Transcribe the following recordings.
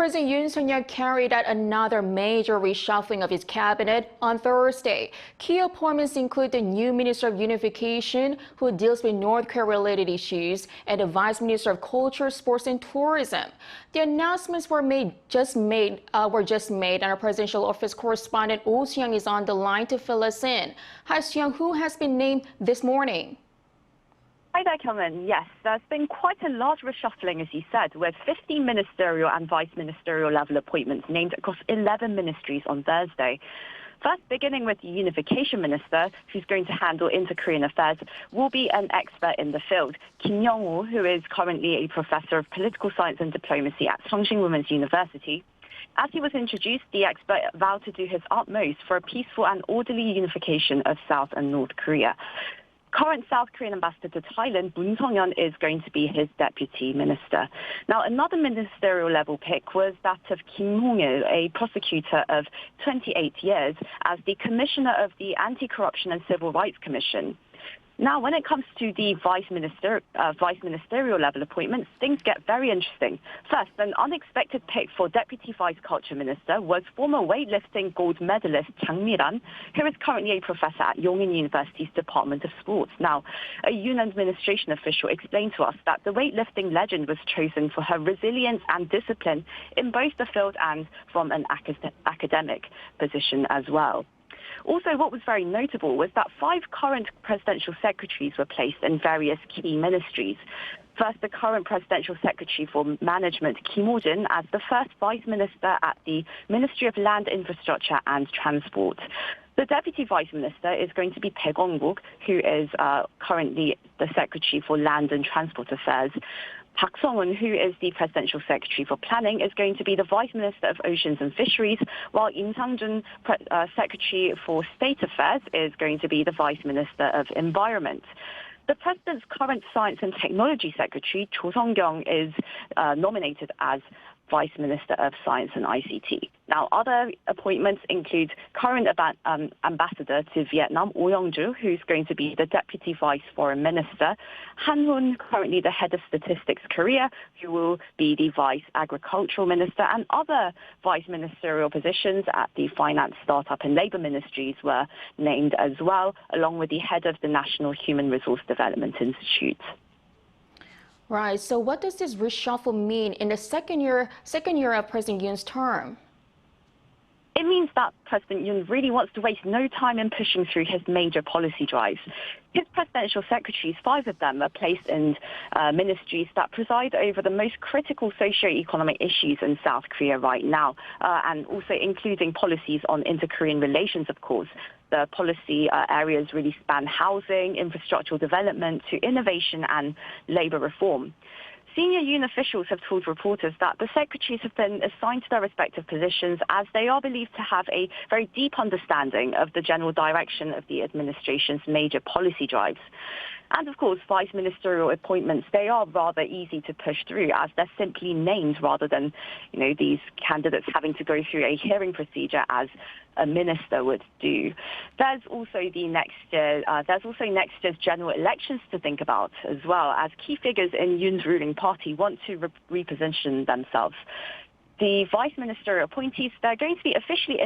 President Yoon Suk Yeol carried out another major reshuffling of his cabinet on Thursday. Key appointments include the new Minister of Unification, who deals with North Korea-related issues, and the Vice Minister of Culture, Sports and Tourism. The announcements were just made, and our Presidential Office Correspondent Oh Soo-young is on the line to fill us in. Hi, Sooyoung, who has been named this morning? Hi there, Kyeong-eun. Yes, there's been quite a large reshuffling, as you said, with 15 ministerial and vice-ministerial level appointments named across 11 ministries on Thursday. First, beginning with the Unification Minister, who's going to handle inter-Korean affairs, will be an expert in the field, Kyeong-eun, who is currently a professor of political science and diplomacy at Sungshin Women's University. As he was introduced, the expert vowed to do his utmost for a peaceful and orderly unification of South and North Korea. Current South Korean ambassador to Thailand, Yoon Suk Yeol, is going to be his deputy minister. Now, another ministerial level pick was that of Kyeong-eun, a prosecutor of 28 years, as the commissioner of the Anti-Corruption and Civil Rights Commission. Now, when it comes to the vice-ministerial level appointments, things get very interesting. First, an unexpected pick for Deputy Vice Culture Minister was former weightlifting gold medalist Jang Mi-ran, who is currently a professor at Kyeong-eun University's Department of Sports. Now, a Yoon administration official explained to us that the weightlifting legend was chosen for her resilience and discipline in both the field and from an academic position as well. Also, what was very notable was that 5 current presidential secretaries were placed in various key ministries. First, the current presidential secretary for management, Kim Ho-jin, as the first vice minister at the Ministry of Land, Infrastructure and Transport. The deputy vice minister is going to be Baek Won-guk, who is currently the secretary for Land and Transport Affairs. Park Sung-won, who is the Presidential Secretary for Planning, is going to be the Vice Minister of Oceans and Fisheries, while Im Sang-jun, Secretary for State Affairs, is going to be the Vice Minister of Environment. The President's current Science and Technology Secretary, Cho Sung-kyung, is nominated as Vice Minister of Science and ICT. Now, other appointments include current ambassador to Vietnam, Oh Young-ju, who's going to be the Deputy Vice Foreign Minister, Han Hun, currently the Head of Statistics Korea, who will be the Vice Agricultural Minister, and other vice ministerial positions at the Finance, Startup and Labour Ministries were named as well, along with the Head of the National Human Resource Development Institute. Right. So what does this reshuffle mean in the second year of President Yoon's term? It means that President Yoon really wants to waste no time in pushing through his major policy drives. His presidential secretaries, 5 of them, are placed in ministries that preside over the most critical socio-economic issues in South Korea right now, and also including policies on inter-Korean relations, of course. The policy areas really span housing, infrastructural development, to innovation and labor reform. Senior Yoon officials have told reporters that the secretaries have been assigned to their respective positions as they are believed to have a very deep understanding of the general direction of the administration's major policy drives. And of course, vice ministerial appointments, they are rather easy to push through as they're simply named rather than, these candidates having to go through a hearing procedure as a minister would do. There's also next year's general elections to think about as well, as key figures in Yoon's ruling party want to reposition themselves. The vice ministerial appointees, they're going to be officially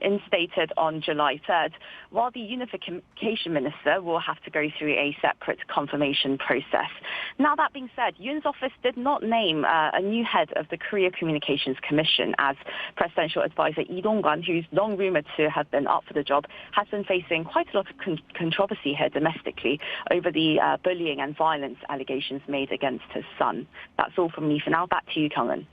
instated on July 3rd, while the Unification Minister will have to go through a separate confirmation process. Now, that being said, Yoon's office did not name a new head of the Korea Communications Commission, as presidential advisor Lee Dong-kwan, who's long rumored to have been up for the job, has been facing quite a lot of controversy here domestically over the bullying and violence allegations made against his son. That's all from me for now. Back to you, Kyeong-eun.